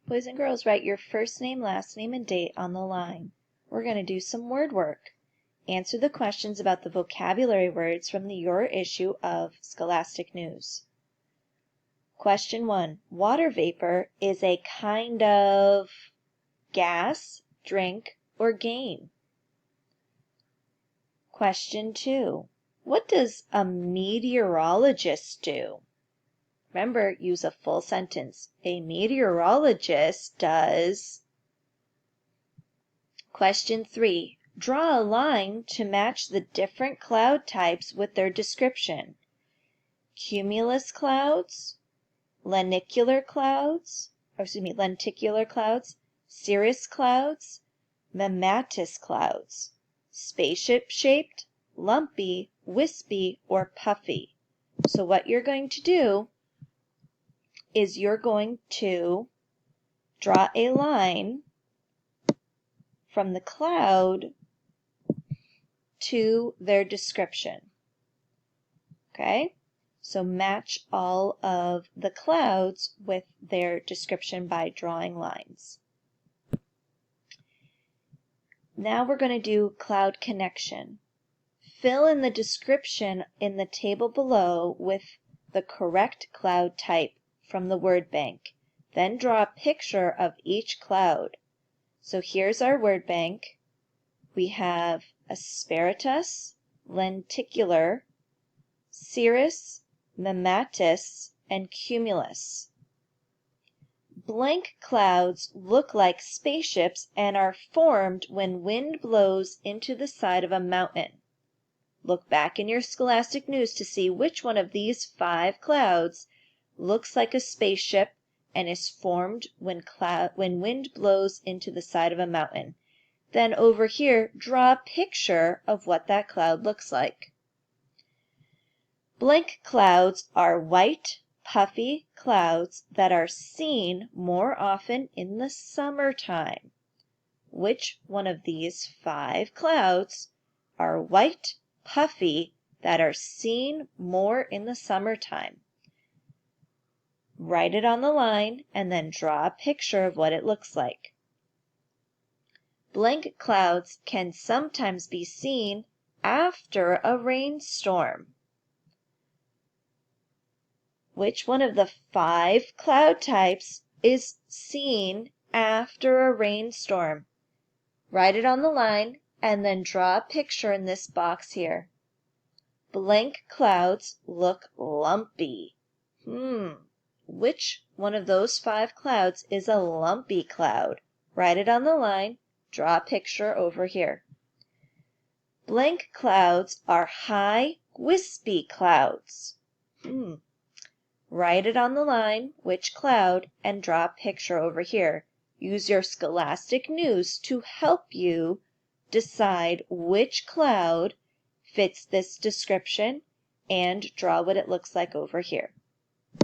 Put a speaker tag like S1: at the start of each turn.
S1: Boys and girls, write your first name, last name, and date on the line. We're going to do some word work. Answer the questions about the vocabulary words from the Your issue of Scholastic News. Question 1. Water vapor is a kind of gas, drink, or game. Question 2. What does a meteorologist do? Remember, use a full sentence. A meteorologist does. Question 3. Draw a line to match the different cloud types with their description. Cumulus clouds, lenticular clouds, cirrus clouds, mammatus clouds, spaceship-shaped, lumpy, wispy, or puffy. So what you're going to do is you're going to draw a line from the cloud to their description. Okay? So match all of the clouds with their description by drawing lines. Now we're going to do cloud connection. Fill in the description in the table below with the correct cloud type from the word bank. Then draw a picture of each cloud. So here's our word bank. We have asperitas, lenticular, cirrus, mammatus, and cumulus. Blank clouds look like spaceships and are formed when wind blows into the side of a mountain. Look back in your Scholastic News to see which one of these 5 clouds looks like a spaceship and is formed when wind blows into the side of a mountain. Then over here, draw a picture of what that cloud looks like. Blank clouds are white, puffy clouds that are seen more often in the summertime. Which one of these 5 clouds are white, puffy, that are seen more in the summertime? Write it on the line and then draw a picture of what it looks like. Blank clouds can sometimes be seen after a rainstorm. Which one of the 5 cloud types is seen after a rainstorm? Write it on the line and then draw a picture in this box here. Blank clouds look lumpy. Which one of those 5 clouds is a lumpy cloud? Write it on the line. Draw a picture over here. Blank clouds are high, wispy clouds. Write it on the line, which cloud, and draw a picture over here. Use your Scholastic News to help you decide which cloud fits this description and draw what it looks like over here.